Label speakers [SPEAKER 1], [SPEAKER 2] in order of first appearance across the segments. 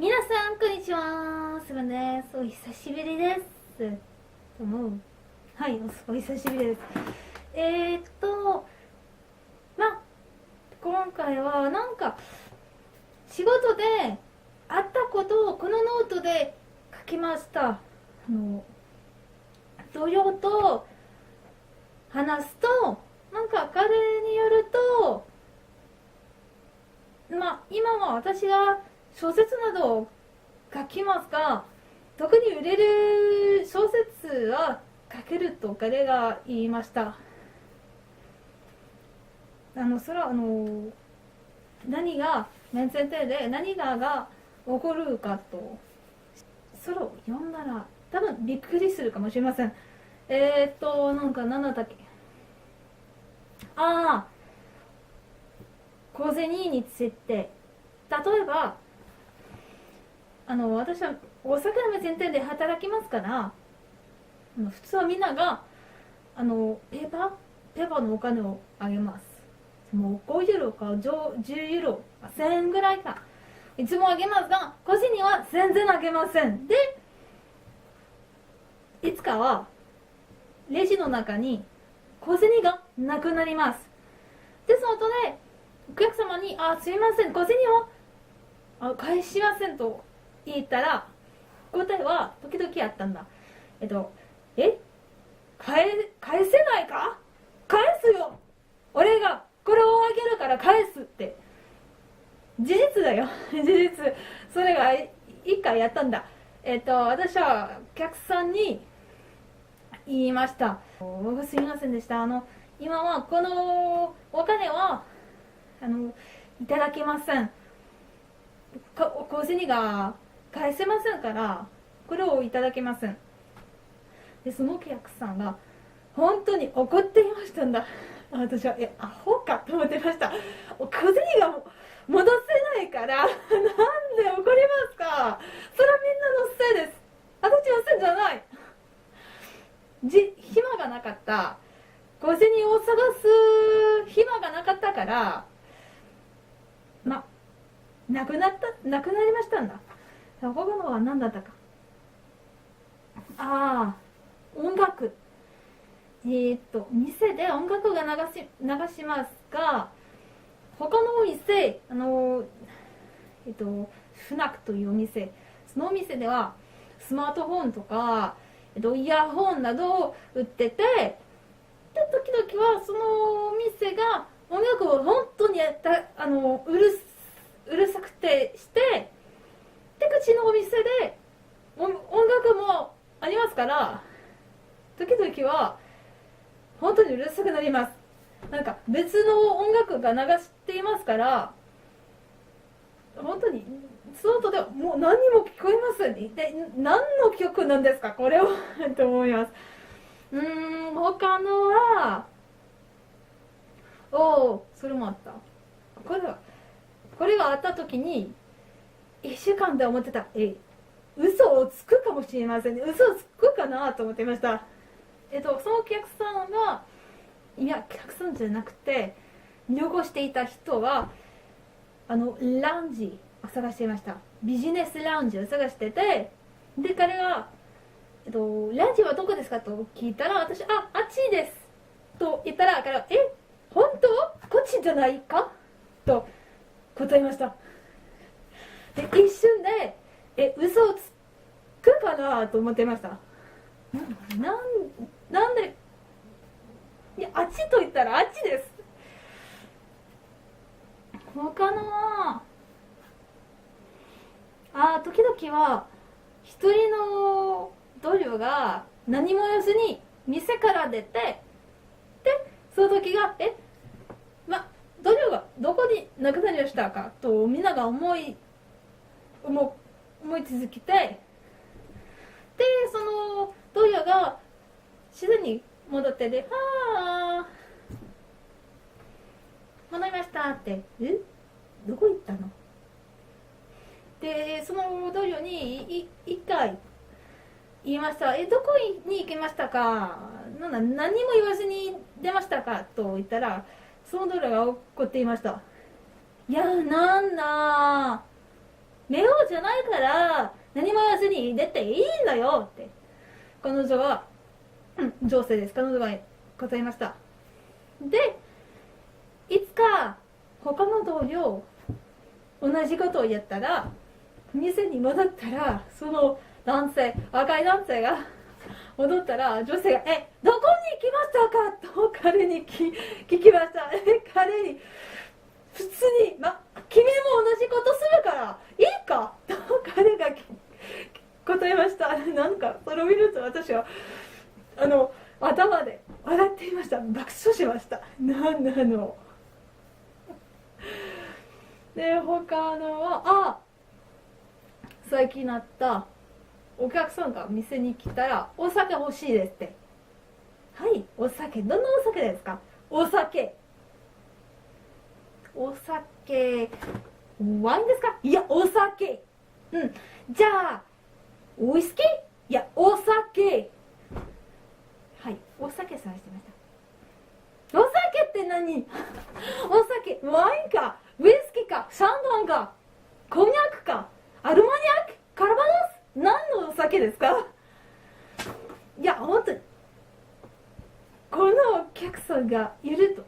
[SPEAKER 1] 皆さんこんにちは、すばんです。お久しぶりです。どうも。はい、お久しぶりです。まあ今回はなんか仕事であったことをこのノートで書きました。同僚と話すと、なんか彼によると、今は私が小説などを書きますが、特に売れる小説は書けると彼が言いました。それは何が面前提で何が起こるかと、それを読んだら多分びっくりするかもしれません。なんか何だったっけ、小銭について、例えば私は大阪の前提で働きますから、普通はみんながペーパーのお金をあげます。もう5ユーロか10ユーロ1000円ぐらいかいつもあげますが、個人には全然あげません。でいつかはレジの中に小銭がなくなります。でその後でお客様にすいません、小銭を返しませんと言ったら、答えは時々あったんだ。え返せないか、返すよ、俺がこれをあげるから返すって。事実だよ事実。それが一回やったんだ。私はお客さんに言いました。すみませんでした。今はこのお金はいただけません。小銭が返せませんから、これをいただけません。でそのお客さんが本当に怒っていましたんだ。私はアホかと思ってました。小銭が戻せないからなんで怒りますか。それはみんなのせいです。私のせいじゃない。暇がなかった、小銭を探す暇がなかったから、なくなりましたんだ。他のは何だったか。音楽。店で音楽が流しますが、他のお店、フナックというお店、そのお店ではスマートフォンとか、イヤホンなどを売ってて、で時々はそのお店が音楽を本当にうるさくてして、で口のお店で音楽もありますから、時々は本当にうるさくなります。なんか別の音楽が流していますから、本当にその音ではもう何も聞こえません。一体何の曲なんですかこれはと思います。他のはそれもあった。これがあった時に1週間で思ってた。嘘をつくかもしれませんね。嘘をつくかなと思っていました。そのお客さんが、いやお客さんじゃなくて残していた人はラウンジを探していました。ビジネスラウンジを探してて、で彼が、ラウンジはどこですかと聞いたら、私あっちですと言ったら、彼は本当こっちじゃないかと答えました。で一瞬で嘘をつくかなと思っていました。なんで、いやあっちと言ったらあっちです。他のは時々は一人の同僚が何も言わずに店から出て、でその時が同僚がどこに亡くなりましたかとみんなが思い続けて、でその同僚が自然に戻ってで戻りましたって、どこ行ったのでその同僚に一回言いました。どこに行きましたか、何も言わずに出ましたかと言ったら、その同僚が怒っていました。いやなんだ寝ようじゃないから何も言わずに出ていいんだよって彼女は、女性です。彼女は答えました。で、いつか他の同僚同じことをやったら、店に戻ったら、その男性、若い男性が戻ったら、女性が「どこに行きましたか?」と彼に聞きました。彼に普通に「君も同じことするからいいか?」と彼が答えました。なんかそれを見ると私は頭で笑っていました。爆笑しました。なんなので、他のは最近あったお客さんが店に来たらお酒欲しいですって。はい、お酒。どんなお酒ですか？お酒ワインですか？いや、お酒。じゃあウイスキー？いや、お酒。はい、お酒探してました。お酒って何？お酒、ワインかウイスキーかシャンドンかコンニャクかアルマニャクカラバノス、何のお酒ですか？いや、本当にこのお客さんがいると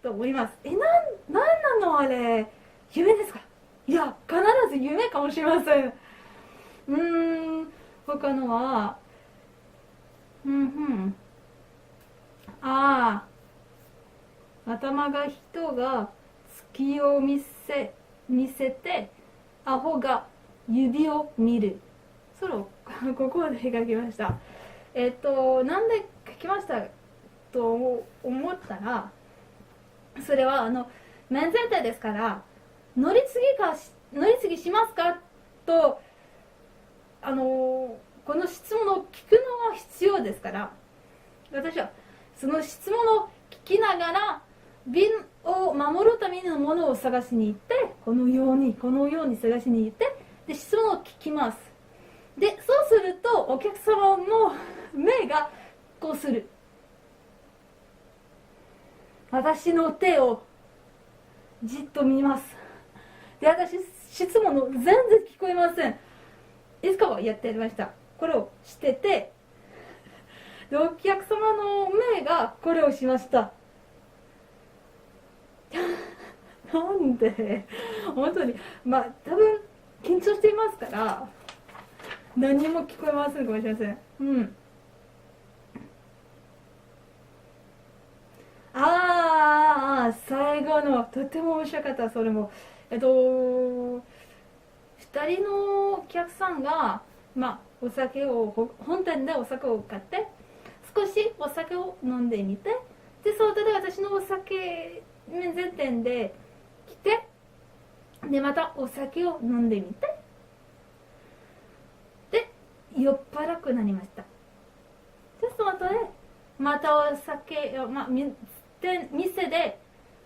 [SPEAKER 1] と思います。なんなのあれ、夢ですか？いや、必ず夢かもしれません。他のは頭が人が月を見せてアホが指を見る。それをここで書きました。なんで書きましたと思ったら、それは面前提ですから、乗り継ぎしますかとこの質問を聞くのが必要ですから、私はその質問を聞きながら瓶を守るためのものを探しに行って、このように探しに行って、で質問を聞きます。でそうするとお客様の目がこうする。私の手をじっと見ます。で、私質問の全然聞こえません。いつかはやってやりました。これをしてて、でお客様の目がこれをしました。なんで本当に多分緊張していますから何も聞こえませんかもしれません。最後のとても面白かった。それも2人のお客さんがお酒を本店でお酒を買って少しお酒を飲んでみて、でそれで私のお酒面前店で来て、でまたお酒を飲んでみて、で酔っ払くなりました。でその後でまたお酒を、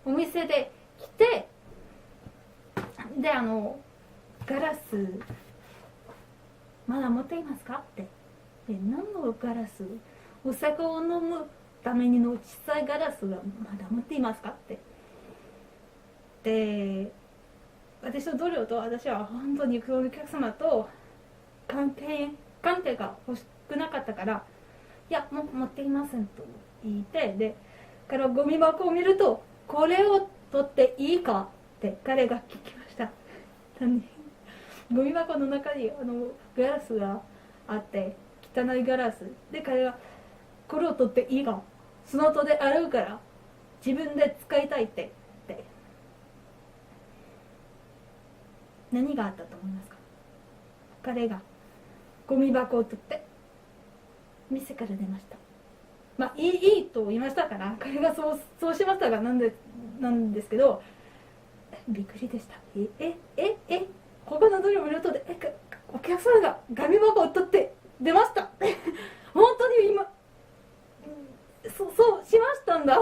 [SPEAKER 1] お店で来て、でガラスまだ持っていますかって。で何のガラス？お酒を飲むためにの小さいガラスがまだ持っていますかって。で私の同僚と私は本当にこのお客様と関係が欲しくなかったから、いやもう持っていませんと言って、で彼はゴミ箱を見ると、これを取っていいかって彼が聞きました。ゴミ箱の中にガラスがあって、汚いガラスで、彼はこれを取っていいか、その後で洗うから自分で使いたいって何があったと思いますか？彼がゴミ箱を取って店から出ました。いいと言いましたから、彼がそうしましたがなんですけど、びっくりでした。他の同僚を見るとお客さんがゴミ箱を取って出ました本当に今そうしましたんだ。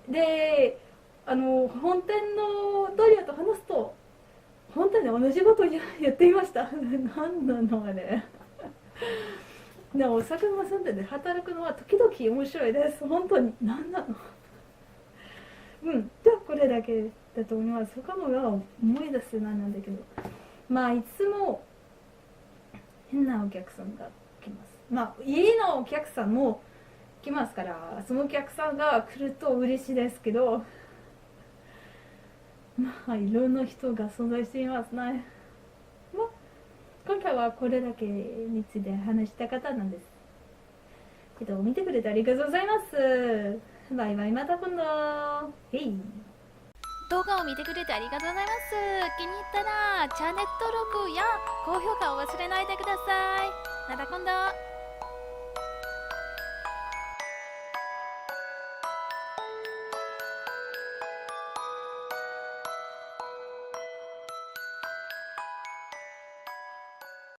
[SPEAKER 1] で本店の同僚と話すと、本当に同じことをやっていました何なのあれでお酒の店で働くのは時々面白いです。本当に何なの。じゃあこれだけだと思います。他のは思い出せないんだけど、まあいつも変なお客さんが来ます。まあ家のお客さんも来ますから、そのお客さんが来ると嬉しいですけど、まあいろんな人が存在していますね。まあ今回はこれだけについて話したかったなんですけど、見てくれてありがとうございます。バイバイ、また今度。へい。動画を見てくれてありがとうございます。気に入ったらチャンネル登録や高評価を忘れないでください。また今度。